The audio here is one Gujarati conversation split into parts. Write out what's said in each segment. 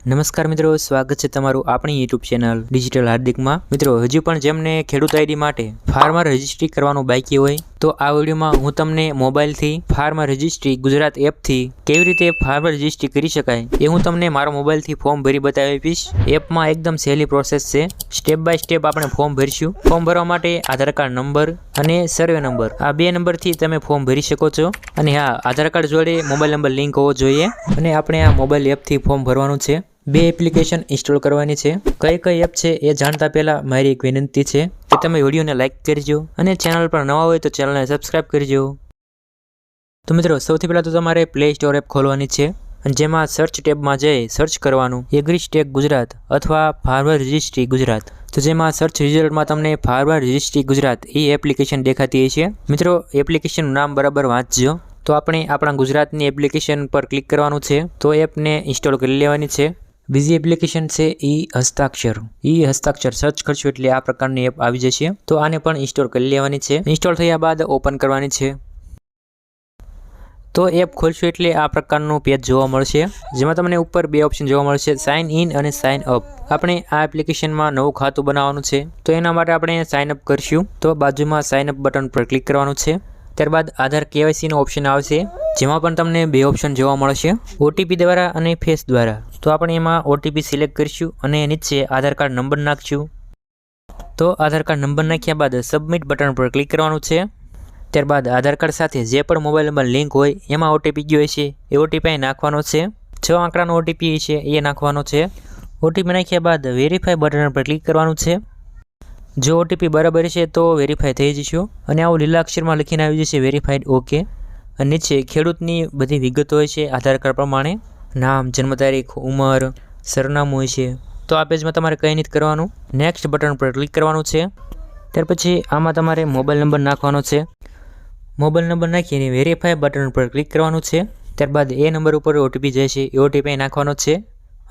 નમસ્કાર મિત્રો, સ્વાગત છે તમારું આપણી યુટ્યુબ ચેનલ ડિજિટલ હાર્દિકમાં। મિત્રો, હજુ પણ જેમને ખેડૂત આઈડી માટે ફાર્મર રજિસ્ટ્રી કરવાનું બાકી હોય તો આ વિડીયોમાં હું તમને મોબાઈલથી ફાર્મર રજિસ્ટ્રી ગુજરાત એપથી કેવી રીતે ફાર્મર રજિસ્ટ્રી કરી શકાય એ હું તમને મારા મોબાઈલથી ફોર્મ ભરી બતાવી આપીશ। એપમાં એકદમ સહેલી પ્રોસેસ છે, સ્ટેપ બાય સ્ટેપ આપણે ફોર્મ ભરીશું। ફોર્મ ભરવા માટે આધાર કાર્ડ નંબર અને સર્વે નંબર આ બે નંબરથી તમે ફોર્મ ભરી શકો છો। અને હા, આધાર કાર્ડ જોડે મોબાઈલ નંબર લિંક હોવો જોઈએ। અને આપણે આ મોબાઈલ એપથી ફોર્મ ભરવાનું છે। બે એપ્લિકેશન ઇન્સ્ટોલ કરવાની છે। કઈ કઈ એપ છે એ જાણતા પહેલા મારી એક વિનંતી છે કે તમે વિડીયોને લાઇક કરજો અને ચેનલ પર નવા હોય તો ચેનલને સબસ્ક્રાઇબ કરજો। તો મિત્રો, સૌથી પહેલાં તો તમારે પ્લે સ્ટોર એપ ખોલવાની છે અને જેમાં સર્ચ ટેબમાં જઈ સર્ચ કરવાનું એગ્રીસ્ટેક ગુજરાત અથવા ફાર્મર રજિસ્ટ્રી ગુજરાત। તો જેમાં સર્ચ રિઝલ્ટમાં તમને ફાર્મર રજિસ્ટ્રી ગુજરાત એ એપ્લિકેશન દેખાતી છે। મિત્રો, એપ્લિકેશનનું નામ બરાબર વાંચજો। તો આપણે આપણા ગુજરાતની એપ્લિકેશન પર ક્લિક કરવાનું છે। તો એપને ઇન્સ્ટોલ કરી લેવાની છે। બીજી એપ્લિકેશન છે હસ્તાક્ષર। હસ્તાક્ષર સર્ચ કરશો એટલે આ પ્રકારની એપ આવી જશે। તો આને પણ ઇન્સ્ટોલ કરી લેવાની છે। ઇન્સ્ટોલ થયા બાદ ઓપન કરવાની છે। તો એપ ખોલશો એટલે આ પ્રકારનું પેજ જોવા મળશે, જેમાં તમને ઉપર બે ઓપ્શન જોવા મળશે, સાઇન ઇન અને સાઇન અપ। આપણે આ એપ્લિકેશનમાં નવું ખાતું બનાવવાનું છે, તો એના માટે આપણે સાઇન અપ કરશું। તો બાજુમાં સાઇન અપ બટન પર ક્લિક કરવાનું છે। ત્યારબાદ આધાર KYC નો ઓપ્શન આવશે, જેમાં પણ તમને બે ઓપ્શન જોવા મળશે, OTP દ્વારા અને ફેસ દ્વારા। તો આપણે એમાં OTP સિલેક્ટ કરીશું અને નીચે આધાર કાર્ડ નંબર નાખશું। તો આધાર કાર્ડ નંબર નાખ્યા બાદ સબમિટ બટન પર ક્લિક કરવાનું છે। ત્યારબાદ આધાર કાર્ડ સાથે જે પણ મોબાઈલ નંબર લિંક હોય એમાં OTP ગયો હશે એ OTP નાખવાનો છે। 6 આંકડાનો OTP છે એ નાખવાનો છે। OTP નાખ્યા બાદ વેરીફાઈ બટન પર ક્લિક કરવાનું છે। જો OTP બરાબર છે તો વેરીફાઈ થઈ જશે અને આવું લીલા અક્ષરમાં લખીને આવી જશે વેરીફાઈડ ઓકે। અને નીચે ખેડૂતની બધી વિગતો હોય છે આધાર કાર્ડ પ્રમાણે, નામ, જન્મ તારીખ, ઉંમર, સરનામું હોય છે। તો આ પેજમાં તમારે કંઈ નથી કરવાનું, નેક્સ્ટ બટન પર ક્લિક કરવાનું છે। ત્યાર પછી આમાં તમારે મોબાઈલ નંબર નાખવાનો છે। મોબાઈલ નંબર નાખીને વેરીફાઈ બટન પર ક્લિક કરવાનું છે। ત્યારબાદ એ નંબર ઉપર OTP જાય છે એ OTP નાખવાનો છે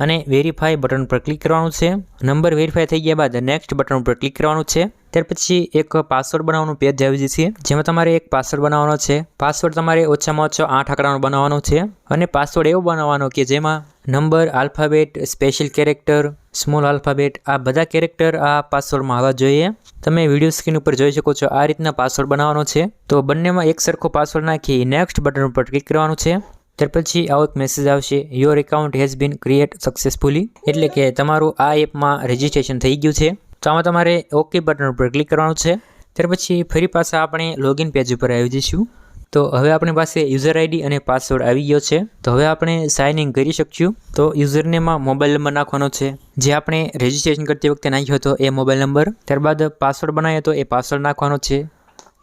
અને વેરીફાઈ બટન પર ક્લિક કરવાનું છે। નંબર વેરીફાઈ થઈ ગયા બાદ નેક્સ્ટ બટન પર ક્લિક કરવાનું છે। ત્યાર પછી એક પાસવર્ડ બનાવવાનું પેજ આવી જશે, જેમાં તમારે એક પાસવર્ડ બનાવવાનો છે। પાસવર્ડ તમારે ઓછામાં ઓછો 8 આંકડાનો બનાવવાનો છે અને પાસવર્ડ એવો બનાવવાનો કે જેમાં number, alphabet, special character, small alphabet આ બધા કેરેક્ટર આ પાસવર્ડમાં આવવા જોઈએ। તમે વિડીયો સ્ક્રીન ઉપર જોઈ શકો છો, આ રીતના પાસવર્ડ બનાવવાનો છે। તો બંનેમાં એક સરખો પાસવર્ડ નાખી નેક્સ્ટ બટન પર ક્લિક કરવાનું છે। ત્યાર પછી આવો એક મેસેજ આવશે, your account has been create successfully, એટલે કે તમારું આ એપમાં રજિસ્ટ્રેશન થઈ ગયું છે। તો આમાં તમારે ઓકે બટન પર ક્લિક કરવાનું છે। ત્યાર પછી ફરી પાછા આપણે લોગિન પેજ ઉપર આવી જઈશું। તો હવે આપણી પાસે યુઝર આઈડી અને પાસવર્ડ આવી ગયો છે। તો હવે આપણે સાઇન ઇન કરી શકશું। તો યુઝરનેમમાં મોબાઈલ નંબર નાખવાનો છે જે આપણે રજિસ્ટ્રેશન કરતી વખતે નાખ્યો હતો એ મોબાઈલ નંબર। ત્યારબાદ પાસવર્ડ બનાવ્યો તો એ પાસવર્ડ નાખવાનો છે।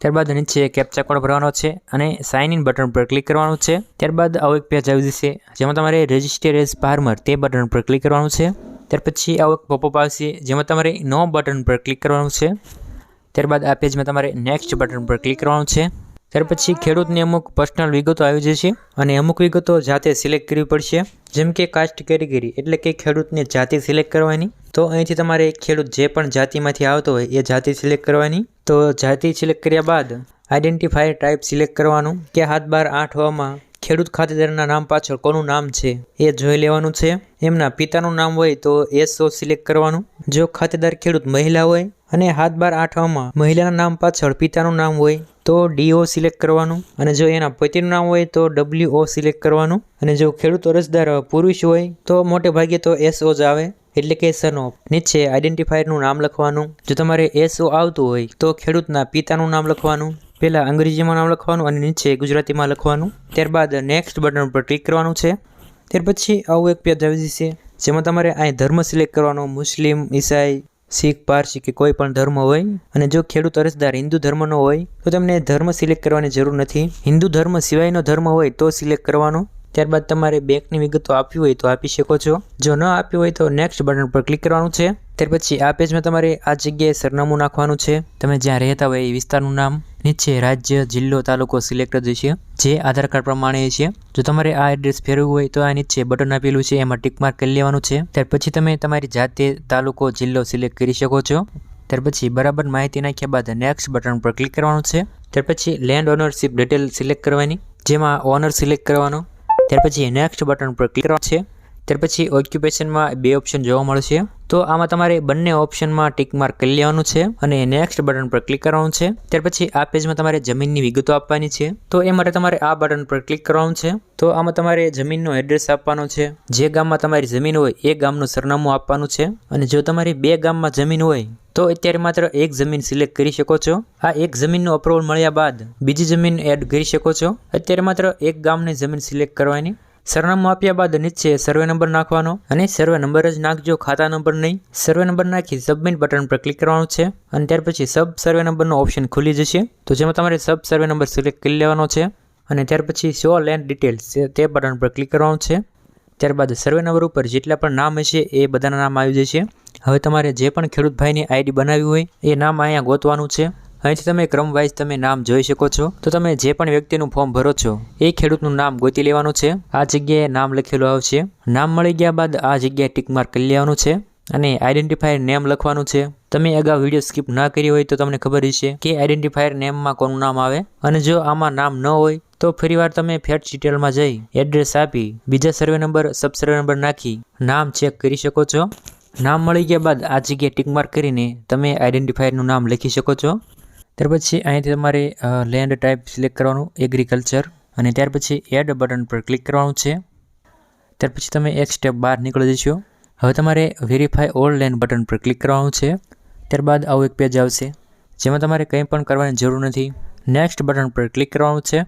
ત્યારબાદ નીચે કેપ્ચા કોડ ભરવાનો છે અને સાઇન ઇન બટન પર ક્લિક કરવાનું છે। ત્યારબાદ આવો એક પેજ આવી જશે, જેમાં તમારે રજિસ્ટર એઝ ફાર્મર તે બટન પર ક્લિક કરવાનું છે। ત્યાર પછી આવો એક પોપઅપ આવશે, જેમાં તમારે નો બટન પર ક્લિક કરવાનું છે। ત્યારબાદ આ પેજમાં તમારે નેક્સ્ટ બટન પર ક્લિક કરવાનું છે। ત્યાર પછી ખેડૂતની અમુક પર્સનલ વિગતો આવી જશે અને અમુક વિગતો જાતે સિલેક્ટ કરવી પડશે, જેમ કે કાસ્ટ કેટેગરી એટલે કે ખેડૂતની જાતિ સિલેક્ટ કરવાની। તો અહીંથી તમારે ખેડૂત જે પણ જાતિમાંથી આવતો હોય એ જાતિ સિલેક્ટ કરવાની। તો જાતિ સિલેક્ટ કર્યા બાદ આઈડેન્ટિફાયર ટાઈપ સિલેક્ટ કરવાનું કે 7/12 ખેડૂત ખાતેદારના નામ પાછળ કોનું નામ છે એ જોઈ લેવાનું છે। એમના પિતાનું નામ હોય તો SO સિલેક્ટ કરવાનું। જો ખાતેદાર ખેડૂત મહિલા હોય અને 7/12 મહિલાના નામ પાછળ પિતાનું નામ હોય તો DO સિલેક્ટ કરવાનું અને જો એના પતિનું નામ હોય તો WO સિલેક્ટ કરવાનું। અને જો ખેડૂત અરજદાર પુરુષ હોય તો મોટે ભાગે તો SO જ આવે, એટલે કે સન ઓફ। નીચે આઈડેન્ટિફાયરનું નામ લખવાનું। જો તમારે SO આવતું હોય તો ખેડૂતના પિતાનું નામ લખવાનું, પહેલા અંગ્રેજીમાં નામ લખવાનું અને નીચે ગુજરાતીમાં લખવાનું। ત્યારબાદ નેક્સ્ટ બટન પર ક્લિક કરવાનું છે। ત્યાર પછી આવું એક પેજ આવી જશે, જેમાં તમારે અહીં ધર્મ સિલેક્ટ કરવાનો, મુસ્લિમ, ઈસાઈ, શીખ, પારસી કે કોઈ પણ ધર્મ હોય। અને જો ખેડૂત અરજદાર હિન્દુ ધર્મનો હોય તો તમને ધર્મ સિલેક્ટ કરવાની જરૂર નથી, હિન્દુ ધર્મ સિવાયનો ધર્મ હોય તો સિલેક્ટ કરવાનો। ત્યારબાદ તમારે બેંકની વિગતો આપવી હોય તો આપી શકો છો, જો ન આપવી હોય તો નેક્સ્ટ બટન પર ક્લિક કરવાનું છે। ત્યાર પછી આ પેજમાં તમારે આ જગ્યાએ સરનામું નાખવાનું છે, તમે જ્યાં રહેતા હોય એ વિસ્તારનું નામ। નીચે રાજ્ય, જિલ્લો, તાલુકો સિલેક્ટ જ છે જે આધાર કાર્ડ પ્રમાણે છે। જો તમારે આ એડ્રેસ ફેરવવું હોય તો આ નીચે બટન આપેલું છે એમાં ટિક માર્ક કરી લેવાનું છે। ત્યાર પછી તમે તમારી જાતે, તાલુકો, જિલ્લો સિલેક્ટ કરી શકો છો। ત્યાર પછી બરાબર માહિતી નાખ્યા બાદ નેક્સ્ટ બટન પર ક્લિક કરવાનું છે। ત્યાર પછી લેન્ડ ઓનરશિપ ડિટેલ સિલેક્ટ કરવાની, જેમાં ઓનર સિલેક્ટ કરવાનો। ત્યાર પછી નેક્સ્ટ બટન પર ક્લિક કરવાનું છે। ત્યાર પછી ઓક્યુપેશનમાં 2 ઓપ્શન જોવા મળશે। તો આમાં તમારે બંને ઓપ્શનમાં ટિક માર્ક કરી લેવાનું છે અને નેક્સ્ટ બટન પર ક્લિક કરવાનું છે। ત્યાર પછી આ પેજમાં તમારે જમીનની વિગતો આપવાની છે। તો એ માટે તમારે આ બટન પર ક્લિક કરવાનું છે। તો આમાં તમારે જમીનનો એડ્રેસ આપવાનો છે। જે ગામમાં તમારી જમીન હોય એ ગામનું સરનામું આપવાનું છે। અને જો તમારી 2 ગામમાં જમીન હોય તો અત્યારે માત્ર એક જમીન સિલેક્ટ કરી શકો છો। આ એક જમીનનું અપ્રુવલ મળ્યા બાદ બીજી જમીન એડ કરી શકો છો। અત્યારે માત્ર એક ગામની જમીન સિલેક્ટ કરવાની। સરનામું આપ્યા બાદ નીચે સર્વે નંબર નાખવાનો અને સર્વે નંબર જ નાખજો, ખાતા નંબર નહીં। સર્વે નંબર નાખી સબમિટ બટન પર ક્લિક કરવાનું છે અને ત્યાર પછી સબ સર્વે નંબરનો ઓપ્શન ખુલી જશે। તો જેમાં તમારે સબ સર્વે નંબર સિલેક્ટ કરી લેવાનો છે અને ત્યાર પછી શો લેન્ડ ડિટેલ્સ તે બટન પર ક્લિક કરવાનું છે। ત્યારબાદ સર્વે નંબર ઉપર જેટલા પણ નામ હશે એ બધાના નામ આવી જશે। હવે તમારે જે પણ ખેડૂત ભાઈની આઈડી બનાવી હોય એ નામ અહીંયા ગોતવાનું છે। અહીંથી તમે ક્રમ વાઇઝ તમે નામ જોઈ શકો છો। તો તમે જે પણ વ્યક્તિનું ફોર્મ ભરો છો એ ખેડૂતનું નામ ગોતી લેવાનું છે। આ જગ્યાએ નામ લખેલું આવશે। નામ મળી ગયા બાદ આ જગ્યાએ ટિક માર્ક કરી લેવાનું છે અને આઈડેન્ટિફાયર નેમ લખવાનું છે। તમે અગાઉ વિડીયો સ્કીપ ના કરી હોય તો તમને ખબર હશે કે આઈડેન્ટિફાયર નેમમાં કોનું નામ આવે। અને જો આમાં નામ ન હોય તો ફરીવાર તમે ફેક્ટ ડિટેલમાં જઈ એડ્રેસ આપી બીજા સર્વે નંબર સબ સર્વે નંબર નાખી નામ ચેક કરી શકો છો। નામ મળી ગયા બાદ આ જગ્યાએ ટિક માર્ક કરીને તમે આઈડેન્ટિફાયરનું નામ લખી શકો છો। ત્યાર પછી અહીંથી તમારે લેન્ડ ટાઈપ સિલેક્ટ કરવાનું એગ્રીકલ્ચર અને ત્યાર પછી એડ બટન પર ક્લિક કરવાનું છે। ત્યાર પછી તમે એક સ્ટેપ બહાર નીકળી જશો। હવે તમારે વેરીફાઈ ઓલ લેન્ડ બટન પર ક્લિક કરવાનું છે। ત્યારબાદ આવું એક પેજ આવશે જેમાં તમારે કંઈ પણ કરવાની જરૂર નથી। નેક્સ્ટ બટન પર ક્લિક કરવાનું છે।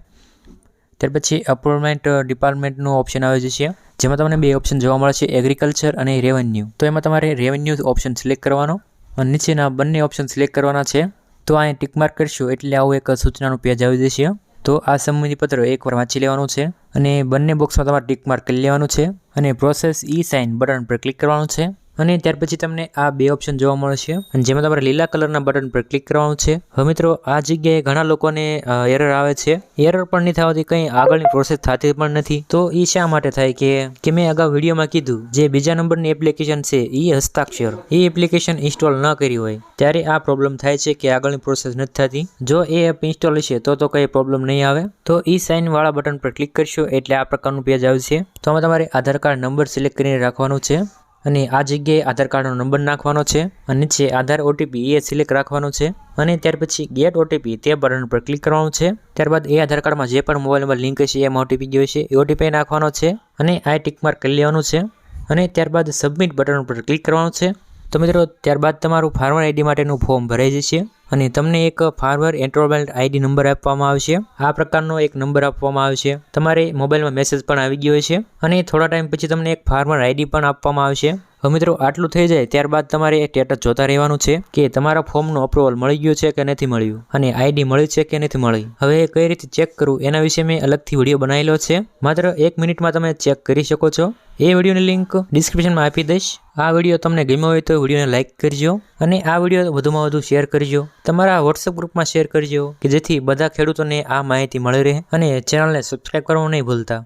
ત્યાર પછી અપોઇન્ટમેન્ટ ડિપાર્ટમેન્ટનું ઓપ્શન આવી જશે જેમાં તમને 2 ઓપ્શન જોવા મળશે એગ્રીકલ્ચર અને રેવન્યુ। તો એમાં તમારે રેવન્યુ ઓપ્શન સિલેક્ટ કરવાનો અને નીચેના બંને ઓપ્શન સિલેક્ટ કરવાના છે। તો અહીં ટિક માર્ક કરશો એટલે આવું એક સૂચનાનું પેજ આવી જશે। તો આ સંમતિપત્ર એકવાર વાંચી લેવાનું છે અને બંને બોક્સમાં તમારે ટિક માર્ક કરી લેવાનું છે અને પ્રોસેસ ઈ સાઇન બટન પર ક્લિક કરવાનું છે। અને ત્યાર પછી તમને આ 2 ઓપ્શન જોવા મળશે અને જેમાં તમારે લીલા કલરના બટન પર ક્લિક કરવાનું છે। હવે મિત્રો આ જગ્યાએ ઘણા લોકોને એરર આવે છે। એરર પણ નહીં થવાથી કંઈ આગળની પ્રોસેસ થતી પણ નથી। તો એ શા માટે થાય કે મેં અગાઉ વિડીયોમાં કીધું જે બીજા નંબરની એપ્લિકેશન છે એ હસ્તાક્ષર એ એપ્લિકેશન ઇન્સ્ટોલ ન કરી હોય ત્યારે આ પ્રોબ્લેમ થાય છે કે આગળની પ્રોસેસ નથી થતી। જો એ એપ ઇન્સ્ટોલ હશે તો કંઈ પ્રોબ્લેમ નહીં આવે। તો ઈ સાઇન વાળા બટન પર ક્લિક કરશો એટલે આ પ્રકારનું પેજ આવશે। તો આમાં તમારે આધાર કાર્ડ નંબર સિલેક્ટ કરીને રાખવાનો છે અને આ જગ્યાએ આધાર કાર્ડનો નંબર નાખવાનો છે અને નીચે આધાર ઓટીપી એ સિલેક્ટ રાખવાનો છે અને ત્યાર પછી ગેટ ઓટીપી તે બટન પર ક્લિક કરવાનું છે। ત્યારબાદ એ આધાર કાર્ડમાં જે પણ મોબાઈલ નંબર લિંક હશે એમાં ઓટીપી ગયો હશે એ ઓટીપી નાખવાનો છે અને આ ટિક માર્ક કરી લેવાનું છે અને ત્યારબાદ સબમિટ બટન પર ક્લિક કરવાનું છે। તો મિત્રો ત્યારબાદ તમારું ફાર્મર આઈડી માટેનું ફોર્મ ભરાઈ જશે અને તમને એક ફાર્મર એન્રોલમેન્ટ આઈડી નંબર આપવામાં આવશે। આ પ્રકારનો એક નંબર આપવામાં આવશે। તમારે મોબાઈલમાં મેસેજ પણ આવી ગયો છે અને થોડા ટાઈમ પછી તમને એક ફાર્મર આઈડી પણ આપવામાં આવશે। હવે મિત્રો આટલું થઈ જાય ત્યારબાદ તમારે એ સ્ટેટસ જોતા રહેવાનું છે કે તમારા ફોર્મનું અપ્રુવલ મળી ગયું છે કે નથી મળ્યું અને આઈડી મળી છે કે નથી મળી। હવે કઈ રીતે ચેક કરવું એના વિશે મેં અલગથી વિડીયો બનાવેલો છે, માત્ર 1 મિનિટમાં તમે ચેક કરી શકો છો। એ વિડીયોની લિંક ડિસ્ક્રિપ્શનમાં આપી દઈશ। આ વિડીયો તમને ગમ્યો હોય તો વિડીયોને લાઇક કરજો અને આ વિડીયો વધુમાં વધુ શેર કરજો, તમારા વોટ્સએપ ગ્રુપમાં શેર કરજો કે જેથી બધા ખેડૂતોને આ માહિતી મળી રહે અને ચેનલને સબસ્ક્રાઈબ કરવાનું નહીં ભૂલતા।